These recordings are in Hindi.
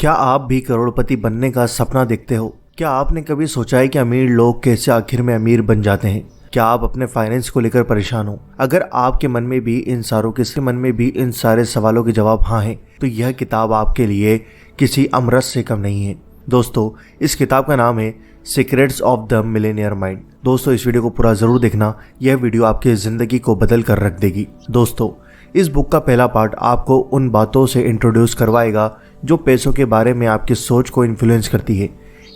क्या आप भी करोड़पति बनने का सपना देखते हो? क्या आपने कभी सोचा है कि अमीर लोग कैसे आखिर में अमीर बन जाते हैं? क्या आप अपने फाइनेंस को लेकर परेशान हो? अगर आपके मन में भी इन सारे सवालों के जवाब हाँ हैं, तो यह किताब आपके लिए किसी अमृत से कम नहीं है। दोस्तों, इस किताब का नाम है secrets of the Millionaire mind. दोस्तों, इस वीडियो को पूरा जरूर देखना, यह वीडियो आपकी जिंदगी को बदल कर रख देगी। दोस्तों, इस बुक का पहला पार्ट आपको उन बातों से इंट्रोड्यूस करवाएगा जो पैसों के बारे में आपकी सोच को इन्फ्लुएंस करती है।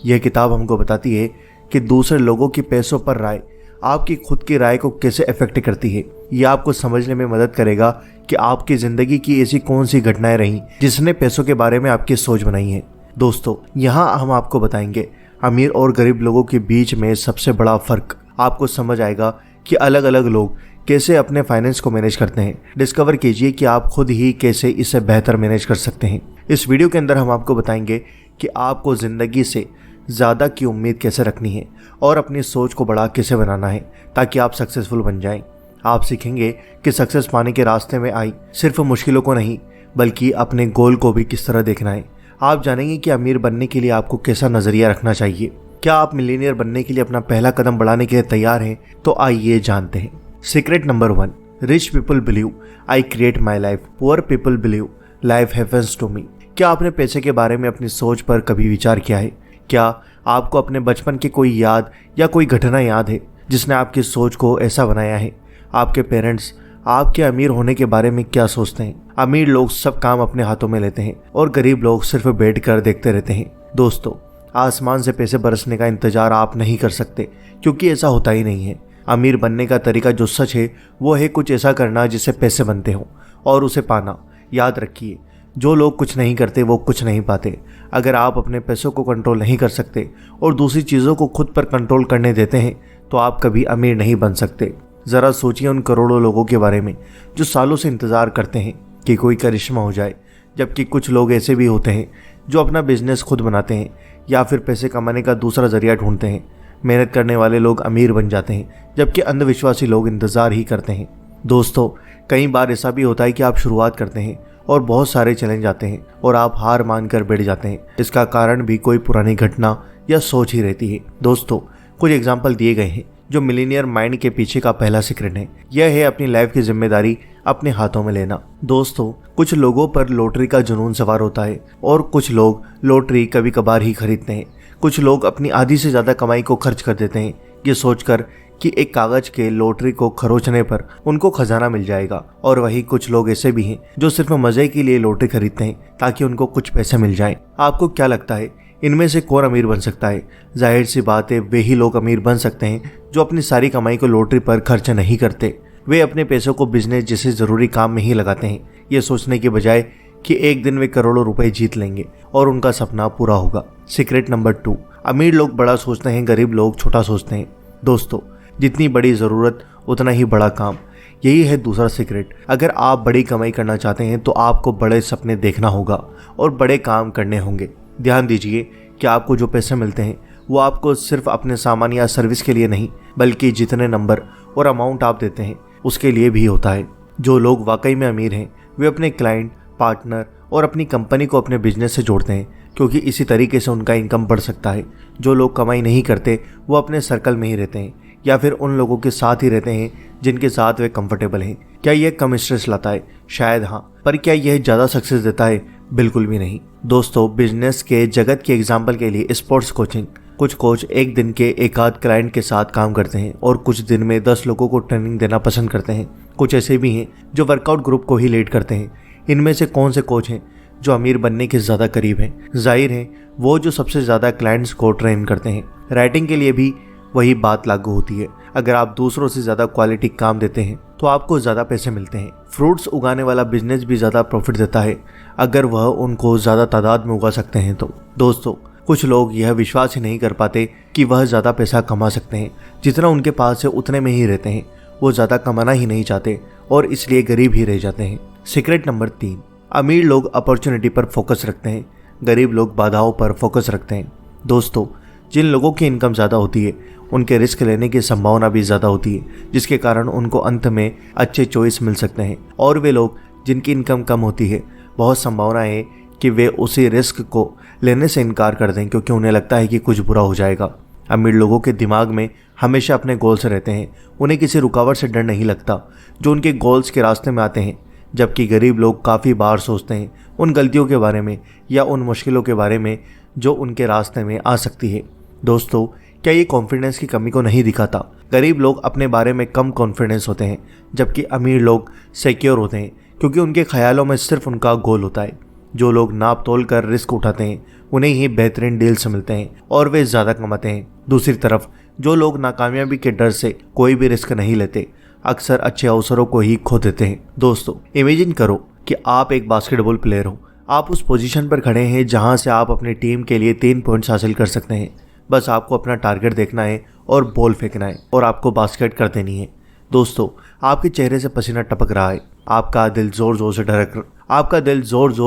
यह किताब हमको बताती है कि दूसरे लोगों की पैसों पर राय आपकी खुद की राय को कैसे अफेक्ट करती है। यह आपको समझने में मदद करेगा कि आपकी ज़िंदगी की ऐसी कौन सी घटनाएं रहीं जिसने पैसों के बारे में आपकी सोच बनाई है। दोस्तों, यहाँ हम आपको बताएंगे अमीर और गरीब लोगों के बीच में सबसे बड़ा फ़र्क। आपको समझ आएगा कि अलग अलग लोग कैसे अपने फाइनेंस को मैनेज करते हैं। डिस्कवर कीजिए कि आप खुद ही कैसे इसे बेहतर मैनेज कर सकते हैं। इस वीडियो के अंदर हम आपको बताएंगे कि आपको ज़िंदगी से ज़्यादा की उम्मीद कैसे रखनी है और अपनी सोच को बड़ा कैसे बनाना है ताकि आप सक्सेसफुल बन जाएं। आप सीखेंगे कि सक्सेस पाने के रास्ते में आई सिर्फ मुश्किलों को नहीं, बल्कि अपने गोल को भी किस तरह देखना है। आप जानेंगे कि अमीर बनने के लिए आपको कैसा नज़रिया रखना चाहिए। क्या आप मिलीनियर बनने के लिए अपना पहला कदम बढ़ाने के लिए तैयार हैं? तो आइए जानते हैं। Secret number 1, rich people believe I create my life, poor people believe life happens to me. क्या आपने पैसे के बारे में अपनी सोच पर कभी विचार किया है? क्या आपको अपने बचपन की कोई याद या कोई घटना याद है जिसने आपकी सोच को ऐसा बनाया है? आपके पेरेंट्स आपके अमीर होने के बारे में क्या सोचते हैं? अमीर लोग सब काम अपने हाथों में लेते हैं और गरीब लोग सिर्फ बैठ कर देखते रहते हैं। दोस्तों, आसमान से पैसे बरसने का इंतजार आप नहीं कर सकते, क्योंकि ऐसा होता ही नहीं है। अमीर बनने का तरीका जो सच है वो है कुछ ऐसा करना जिससे पैसे बनते हों और उसे पाना। याद रखिए, जो लोग कुछ नहीं करते वो कुछ नहीं पाते। अगर आप अपने पैसों को कंट्रोल नहीं कर सकते और दूसरी चीज़ों को खुद पर कंट्रोल करने देते हैं तो आप कभी अमीर नहीं बन सकते। ज़रा सोचिए उन करोड़ों लोगों के बारे में जो सालों से इंतज़ार करते हैं कि कोई करिश्मा हो जाए, जबकि कुछ लोग ऐसे भी होते हैं जो अपना बिजनेस खुद बनाते हैं या फिर पैसे कमाने का दूसरा जरिया ढूंढते हैं। मेहनत करने वाले लोग अमीर बन जाते हैं, जबकि अंधविश्वासी लोग इंतज़ार ही करते हैं। दोस्तों, कई बार ऐसा भी होता है कि आप शुरुआत करते हैं और बहुत सारे चैलेंज आते हैं और आप हार मान कर बैठ जाते हैं। इसका कारण भी कोई पुरानी घटना या सोच ही रहती है। दोस्तों, कुछ एग्जाम्पल दिए गए हैं जो मिलीनियर माइंड के पीछे का पहला सीक्रेट है। यह है अपनी लाइफ की जिम्मेदारी अपने हाथों में लेना। दोस्तों, कुछ लोगों पर लॉटरी का जुनून सवार होता है और कुछ लोग लॉटरी कभी कभार ही खरीदते हैं। कुछ लोग अपनी आधी से ज़्यादा कमाई को खर्च कर देते हैं, ये सोचकर कि एक कागज के लॉटरी को खरोचने पर उनको खजाना मिल जाएगा। और वही कुछ लोग ऐसे भी हैं जो सिर्फ मजे के लिए लॉटरी खरीदते हैं ताकि उनको कुछ पैसे मिल जाएं। आपको क्या लगता है, इनमें से कौन अमीर बन सकता है? जाहिर सी बात है, वे ही लोग अमीर बन सकते हैं जो अपनी सारी कमाई को लॉटरी पर खर्च नहीं करते। वे अपने पैसों को बिजनेस जैसे ज़रूरी काम में ही लगाते हैं, ये सोचने के बजाय कि एक दिन वे करोड़ों रुपए जीत लेंगे और उनका सपना पूरा होगा। सीक्रेट नंबर 2, अमीर लोग बड़ा सोचते हैं, गरीब लोग छोटा सोचते हैं। दोस्तों, जितनी बड़ी ज़रूरत उतना ही बड़ा काम, यही है दूसरा सीक्रेट। अगर आप बड़ी कमाई करना चाहते हैं तो आपको बड़े सपने देखना होगा और बड़े काम करने होंगे। ध्यान दीजिए कि आपको जो पैसे मिलते हैं वो आपको सिर्फ अपने सामान या सर्विस के लिए नहीं, बल्कि जितने नंबर और अमाउंट आप देते हैं उसके लिए भी होता है। जो लोग वाकई में अमीर हैं वे अपने क्लाइंट, पार्टनर और अपनी कंपनी को अपने बिजनेस से जोड़ते हैं, क्योंकि इसी तरीके से उनका इनकम बढ़ सकता है। जो लोग कमाई नहीं करते वो अपने सर्कल में ही रहते हैं या फिर उन लोगों के साथ ही रहते हैं जिनके साथ वे कंफर्टेबल हैं। क्या यह कम स्ट्रेस लाता है? शायद हाँ, पर क्या यह ज़्यादा सक्सेस देता है? बिल्कुल भी नहीं। दोस्तों, बिजनेस के जगत के एग्जाम्पल के लिए स्पोर्ट्स कोचिंग। कुछ कोच एक दिन के एक आध क्लाइंट के साथ काम करते हैं और कुछ दिन में 10 लोगों को ट्रेनिंग देना पसंद करते हैं। कुछ ऐसे भी हैं जो वर्कआउट ग्रुप को ही लीड करते हैं। इनमें से कौन से कोच हैं जो अमीर बनने के ज़्यादा करीब हैं? जाहिर है वो जो सबसे ज़्यादा क्लाइंट्स को ट्रेन करते हैं। राइटिंग के लिए भी वही बात लागू होती है। अगर आप दूसरों से ज़्यादा क्वालिटी काम देते हैं तो आपको ज़्यादा पैसे मिलते हैं। फ्रूट्स उगाने वाला बिजनेस भी ज़्यादा प्रॉफिट देता है अगर वह उनको ज़्यादा तादाद में उगा सकते हैं तो। दोस्तों, कुछ लोग यह विश्वास ही नहीं कर पाते कि वह ज़्यादा पैसा कमा सकते हैं। जितना उनके पास है उतने में ही रहते हैं। वो ज़्यादा कमाना ही नहीं चाहते और इसलिए गरीब ही रह जाते हैं। सीक्रेट नंबर 3, अमीर लोग अपॉर्चुनिटी पर फोकस रखते हैं, गरीब लोग बाधाओं पर फोकस रखते हैं। दोस्तों, जिन लोगों की इनकम ज़्यादा होती है उनके रिस्क लेने की संभावना भी ज़्यादा होती है, जिसके कारण उनको अंत में अच्छे चॉइस मिल सकते हैं। और वे लोग जिनकी इनकम कम होती है, बहुत संभावना है कि वे उसी रिस्क को लेने से इनकार कर दें क्योंकि उन्हें लगता है कि कुछ बुरा हो जाएगा। अमीर लोगों के दिमाग में हमेशा अपने गोल्स रहते हैं, उन्हें किसी रुकावट से डर नहीं लगता जो उनके गोल्स के रास्ते में आते हैं, जबकि गरीब लोग काफ़ी बार सोचते हैं उन गलतियों के बारे में या उन मुश्किलों के बारे में जो उनके रास्ते में आ सकती है। दोस्तों, क्या ये कॉन्फिडेंस की कमी को नहीं दिखाता? गरीब लोग अपने बारे में कम कॉन्फिडेंस होते हैं जबकि अमीर लोग सिक्योर होते हैं क्योंकि उनके ख्यालों में सिर्फ उनका गोल होता है। जो लोग नाप तोल कर रिस्क उठाते हैं उन्हें ही बेहतरीन डील्स मिलते हैं और वे ज़्यादा कमाते हैं। दूसरी तरफ जो लोग नाकामयाबी के डर से कोई भी रिस्क नहीं लेते अक्सर अच्छे अवसरों को ही खो देते हैं। दोस्तों, इमेजिन करो कि आप एक बास्केटबॉल प्लेयर हो। आप उस पोजीशन पर खड़े हैं जहां से आप अपनी टीम के लिए 3 पॉइंट्स हासिल कर सकते हैं। बस आपको अपना टारगेट देखना है और बॉल फेंकना है और आपको बास्केट कर देनी है। दोस्तों, आपके चेहरे से पसीना टपक रहा है, आपका दिल जोर जोर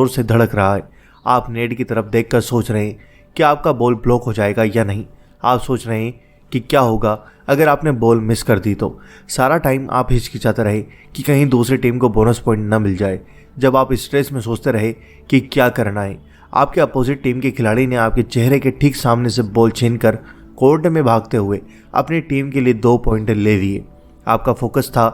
से धड़क रहा है। आप नेट की तरफ देखकर सोच रहे हैं कि आपका बॉल ब्लॉक हो जाएगा या नहीं। आप सोच रहे हैं कि क्या होगा अगर आपने बॉल मिस कर दी तो। सारा टाइम आप हिचकिचाते रहे कि कहीं दूसरी टीम को बोनस पॉइंट न मिल जाए। जब आप स्ट्रेस में सोचते रहे कि क्या करना है, आपके अपोजिट टीम के खिलाड़ी ने आपके चेहरे के ठीक सामने से बॉल छीनकर कोर्ट में भागते हुए अपनी टीम के लिए 2 पॉइंट ले लिए। आपका फोकस था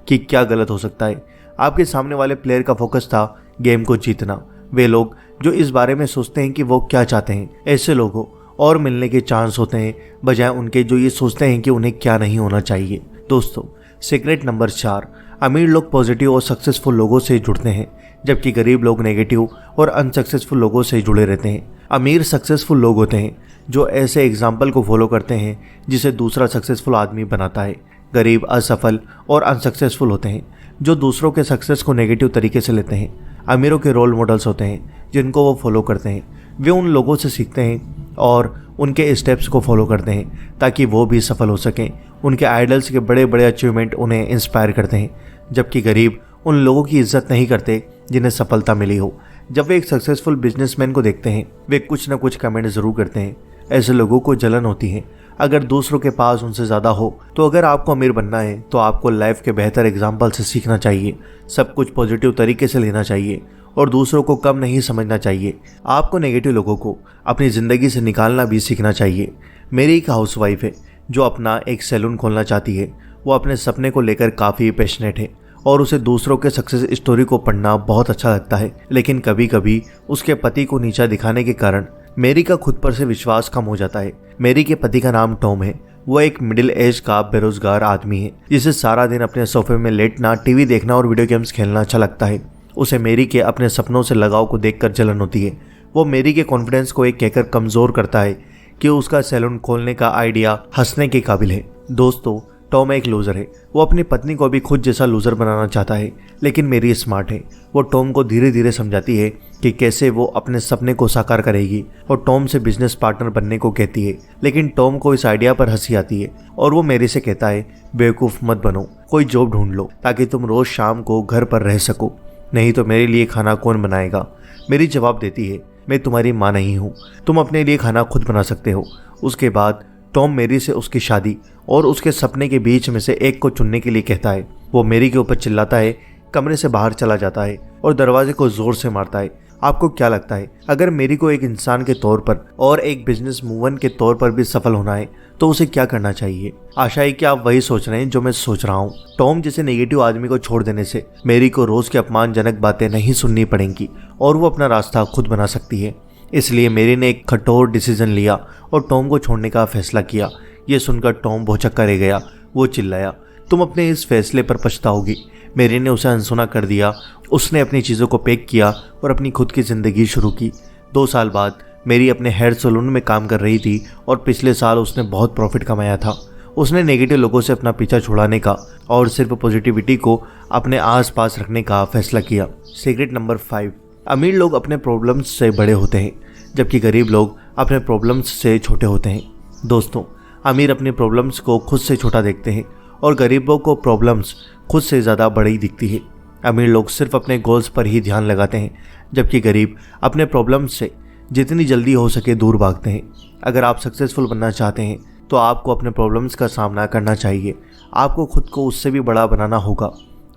कि क्या गलत हो सकता है। आपके सामने वाले प्लेयर का फोकस था गेम को जीतना। वे लोग जो इस बारे में सोचते हैं कि वो क्या चाहते हैं, ऐसे लोगों और मिलने के चांस होते हैं बजाय उनके जो ये सोचते हैं कि उन्हें क्या नहीं होना चाहिए। दोस्तों, सीक्रेट नंबर 4, अमीर लोग पॉजिटिव और सक्सेसफुल लोगों से जुड़ते हैं जबकि गरीब लोग नेगेटिव और अनसक्सेसफुल लोगों से जुड़े रहते हैं। अमीर सक्सेसफुल लोग होते हैं जो ऐसे एग्जाम्पल को फॉलो करते हैं जिसे दूसरा सक्सेसफुल आदमी बनाता है। गरीब असफल और अनसक्सेसफुल होते हैं जो दूसरों के सक्सेस को नेगेटिव तरीके से लेते हैं। अमीरों के रोल मॉडल्स होते हैं जिनको वो फॉलो करते हैं। वे उन लोगों से सीखते हैं और उनके स्टेप्स को फॉलो करते हैं ताकि वो भी सफल हो सकें। उनके आइडल्स के बड़े बड़े अचीवमेंट उन्हें इंस्पायर करते हैं, जबकि गरीब उन लोगों की इज्जत नहीं करते जिन्हें सफलता मिली हो। जब वे एक सक्सेसफुल बिजनेसमैन को देखते हैं वे कुछ ना कुछ कमेंट जरूर करते हैं। ऐसे लोगों को जलन होती है अगर दूसरों के पास उनसे ज़्यादा हो। तो अगर आपको अमीर बनना है तो आपको लाइफ के बेहतर एग्जाम्पल से सीखना चाहिए, सब कुछ पॉजिटिव तरीके से लेना चाहिए और दूसरों को कम नहीं समझना चाहिए। आपको नेगेटिव लोगों को अपनी ज़िंदगी से निकालना भी सीखना चाहिए। मेरी एक हाउसवाइफ है जो अपना एक सैलून खोलना चाहती है। वो अपने सपने को लेकर काफ़ी पैशनेट है और उसे दूसरों के सक्सेस स्टोरी को पढ़ना बहुत अच्छा लगता है, लेकिन कभी कभी उसके पति को नीचा दिखाने के कारण मेरी का खुद पर से विश्वास कम हो जाता है। मेरी के पति का नाम टॉम है। वो एक मिडिल एज का बेरोजगार आदमी है जिसे सारा दिन अपने सोफे में लेटना, टीवी देखना और वीडियो गेम्स खेलना अच्छा लगता है। उसे मेरी के अपने सपनों से लगाव को देखकर जलन होती है। वो मेरी के कॉन्फिडेंस को एक कहकर कमज़ोर करता है कि उसका सैलून खोलने का आइडिया हंसने के काबिल है। दोस्तों, टॉम एक लूज़र है। वो अपनी पत्नी को भी खुद जैसा लूज़र बनाना चाहता है, लेकिन मेरी स्मार्ट है। वो टॉम को धीरे धीरे समझाती है कि कैसे वो अपने सपने को साकार करेगी और टॉम से बिजनेस पार्टनर बनने को कहती है। लेकिन टॉम को इस आइडिया पर हंसी आती है और वो मेरी से कहता है, बेवकूफ़ मत बनो, कोई जॉब ढूंढ लो ताकि तुम रोज़ शाम को घर पर रह सको, नहीं तो मेरे लिए खाना कौन बनाएगा। मेरी जवाब देती है, मैं तुम्हारी माँ नहीं हूँ, तुम अपने लिए खाना खुद बना सकते हो। उसके बाद टॉम मेरी से उसकी शादी और उसके सपने के बीच में से एक को चुनने के लिए कहता है। वो मेरी के ऊपर चिल्लाता है, कमरे से बाहर चला जाता है और दरवाजे को जोर से मारता है। आपको क्या लगता है, अगर मेरी को एक इंसान के तौर पर और एक बिजनेस मूवन के तौर पर भी सफल होना है तो उसे क्या करना चाहिए? आशा है कि आप वही सोच रहे हैं जो मैं सोच रहा हूँ। टॉम जैसे नेगेटिव आदमी को छोड़ देने से मेरी को रोज की अपमानजनक बातें नहीं सुननी पड़ेंगी और वो अपना रास्ता खुद बना सकती है। इसलिए मेरी ने एक कठोर डिसीजन लिया और टॉम को छोड़ने का फैसला किया। ये सुनकर टॉम भौचक्का रह गया। वो चिल्लाया, तुम अपने इस फैसले पर पछताओगी। मेरी ने उसे अनसुना कर दिया। उसने अपनी चीज़ों को पैक किया और अपनी खुद की ज़िंदगी शुरू की। 2 साल बाद मेरी अपने हेयर सैलून में काम कर रही थी और पिछले साल उसने बहुत प्रॉफिट कमाया था। उसने नेगेटिव लोगों से अपना पीछा छुड़ाने का और सिर्फ पॉजिटिविटी को अपने आसपास रखने का फैसला किया। सीक्रेट नंबर 5, अमीर लोग अपने प्रॉब्लम्स से बड़े होते हैं जबकि गरीब लोग अपने प्रॉब्लम्स से छोटे होते हैं। दोस्तों, अमीर अपने प्रॉब्लम्स को खुद से छोटा देखते हैं और गरीबों को प्रॉब्लम्स खुद से ज़्यादा बड़ी दिखती है। अमीर लोग सिर्फ अपने गोल्स पर ही ध्यान लगाते हैं जबकि गरीब अपने प्रॉब्लम्स से जितनी जल्दी हो सके दूर भागते हैं। अगर आप सक्सेसफुल बनना चाहते हैं तो आपको अपने प्रॉब्लम्स का सामना करना चाहिए। आपको खुद को उससे भी बड़ा बनाना होगा।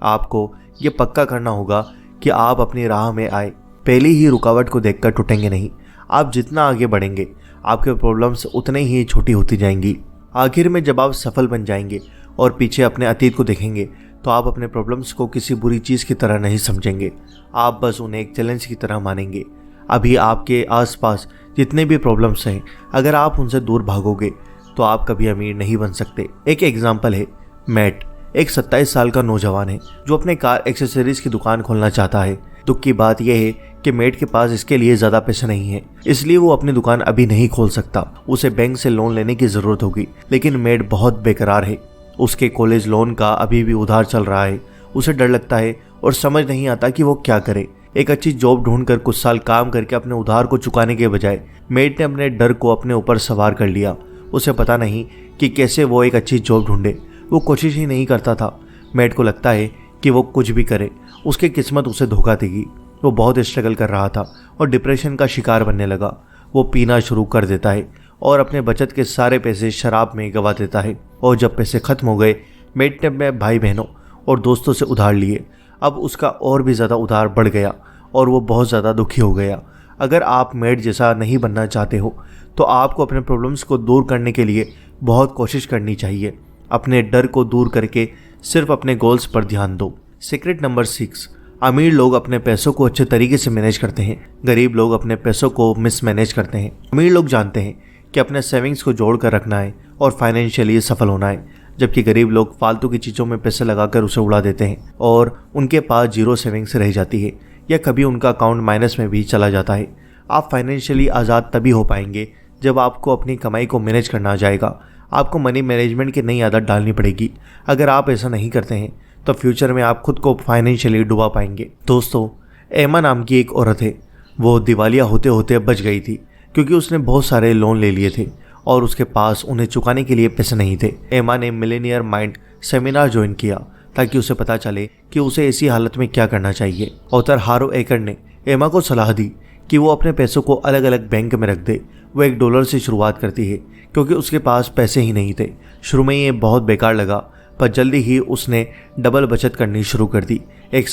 आपको ये पक्का करना होगा कि आप अपनी राह में आए पहली ही रुकावट को देखकर टूटेंगे नहीं। आप जितना आगे बढ़ेंगे आपके प्रॉब्लम्स उतने ही छोटी होती जाएंगी। आखिर में जब आप सफल बन जाएंगे और पीछे अपने अतीत को देखेंगे तो आप अपने प्रॉब्लम्स को किसी बुरी चीज़ की तरह नहीं समझेंगे। आप बस उन्हें एक चैलेंज की तरह मानेंगे। अभी आपके आसपास जितने भी प्रॉब्लम्स हैं, अगर आप उनसे दूर भागोगे तो आप कभी अमीर नहीं बन सकते। एक एग्जाम्पल है मैट, एक 27 साल का नौजवान है जो अपने कार एक्सेसरीज की दुकान खोलना चाहता है। दुख की बात यह है कि मैट के पास इसके लिए ज़्यादा पैसे नहीं है, इसलिए वो अपनी दुकान अभी नहीं खोल सकता। उसे बैंक से लोन लेने की ज़रूरत होगी, लेकिन मैट बहुत बेकरार है। उसके कॉलेज लोन का अभी भी उधार चल रहा है। उसे डर लगता है और समझ नहीं आता कि वो क्या करे। एक अच्छी जॉब ढूंढकर कुछ साल काम करके अपने उधार को चुकाने के बजाय मैट ने अपने डर को अपने ऊपर सवार कर लिया। उसे पता नहीं कि कैसे वो एक अच्छी जॉब ढूंढे। वो कोशिश ही नहीं करता था। मैट को लगता है कि वो कुछ भी करे उसकी किस्मत उसे धोखा देगी। वो बहुत स्ट्रगल कर रहा था और डिप्रेशन का शिकार बनने लगा। वो पीना शुरू कर देता है और अपने बचत के सारे पैसे शराब में गंवा देता है। और जब पैसे खत्म हो गए, मैट ने अपने भाई बहनों और दोस्तों से उधार लिए। अब उसका और भी ज़्यादा उधार बढ़ गया और वो बहुत ज़्यादा दुखी हो गया। अगर आप मैट जैसा नहीं बनना चाहते हो तो आपको अपने प्रॉब्लम्स को दूर करने के लिए बहुत कोशिश करनी चाहिए। अपने डर को दूर करके सिर्फ अपने गोल्स पर ध्यान दो। सीक्रेट नंबर 6, अमीर लोग अपने पैसों को अच्छे तरीके से मैनेज करते हैं, गरीब लोग अपने पैसों को मिसमैनेज करते हैं। अमीर लोग जानते हैं कि अपने सेविंग्स को जोड़ कर रखना है और फाइनेंशियली सफल होना है, जबकि गरीब लोग फालतू की चीज़ों में पैसे लगाकर उसे उड़ा देते हैं और उनके पास जीरो सेविंग्स रह जाती है या कभी उनका अकाउंट माइनस में भी चला जाता है। आप फाइनेंशियली आज़ाद तभी हो पाएंगे जब आपको अपनी कमाई को मैनेज करना आ जाएगा। आपको मनी मैनेजमेंट की नई आदत डालनी पड़ेगी। अगर आप ऐसा नहीं करते हैं तो फ्यूचर में आप खुद को फाइनेंशियली डुबा पाएंगे। दोस्तों, एमा नाम की एक औरत है। वो दिवालिया होते होते बच गई थी क्योंकि उसने बहुत सारे लोन ले लिए थे और उसके पास उन्हें चुकाने के लिए पैसे नहीं थे। एमा ने मिलेनियर माइंड सेमिनार ज्वाइन किया ताकि उसे पता चले कि उसे ऐसी हालत में क्या करना चाहिए। ऑथर हारो एकर ने एमा को सलाह दी कि वो अपने पैसों को अलग अलग बैंक में रख दे। वो $1 से शुरुआत करती है क्योंकि उसके पास पैसे ही नहीं थे। शुरू में ये बहुत बेकार लगा, पर जल्दी ही उसने डबल बचत करनी शुरू कर दी। एक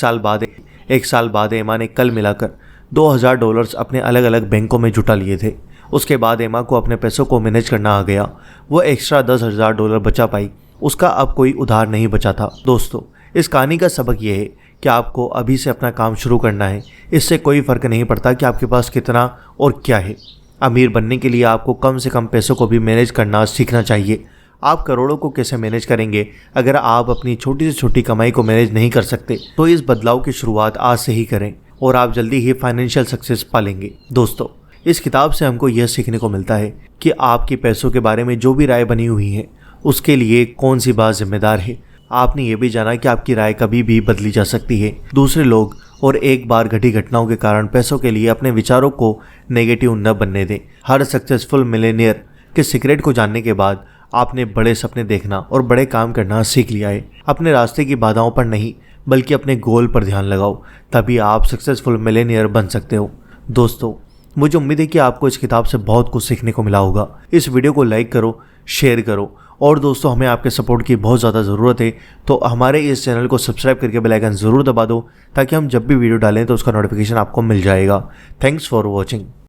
साल बाद एमा ने कल मिलाकर $2000 अपने अलग अलग बैंकों में जुटा लिए थे। उसके बाद एमा को अपने पैसों को मैनेज करना आ गया। वो एक्स्ट्रा $10,000 बचा पाई। उसका अब कोई उधार नहीं बचा था। दोस्तों, इस कहानी का सबक ये है कि आपको अभी से अपना काम शुरू करना है। इससे कोई फ़र्क नहीं पड़ता कि आपके पास कितना और क्या है। अमीर बनने के लिए आपको कम से कम पैसों को भी मैनेज करना सीखना चाहिए। आप करोड़ों को कैसे मैनेज करेंगे अगर आप अपनी छोटी से छोटी कमाई को मैनेज नहीं कर सकते? तो इस बदलाव की शुरुआत आज से ही करें और आप जल्दी ही फाइनेंशियल सक्सेस पालेंगे। दोस्तों, इस किताब से हमको यह सीखने को मिलता है कि आपके पैसों के बारे में जो भी राय बनी हुई है उसके लिए कौन सी बात जिम्मेदार है। आपने ये भी जाना कि आपकी राय कभी भी बदली जा सकती है। दूसरे लोग और एक बार घटी घटनाओं के कारण पैसों के लिए अपने विचारों को नेगेटिव न बनने दें। हर सक्सेसफुल मिलेनियर के सीक्रेट को जानने के बाद आपने बड़े सपने देखना और बड़े काम करना सीख लिया है। अपने रास्ते की बाधाओं पर नहीं बल्कि अपने गोल पर ध्यान लगाओ, तभी आप सक्सेसफुल मिलेनियर बन सकते हो। दोस्तों, मुझे उम्मीद है कि आपको इस किताब से बहुत कुछ सीखने को मिला होगा। इस वीडियो को लाइक करो, शेयर करो और दोस्तों, हमें आपके सपोर्ट की बहुत ज़्यादा ज़रूरत है, तो हमारे इस चैनल को सब्सक्राइब करके बेल आइकन ज़रूर दबा दो ताकि हम जब भी वीडियो डालें तो उसका नोटिफिकेशन आपको मिल जाएगा। Thanks for watching.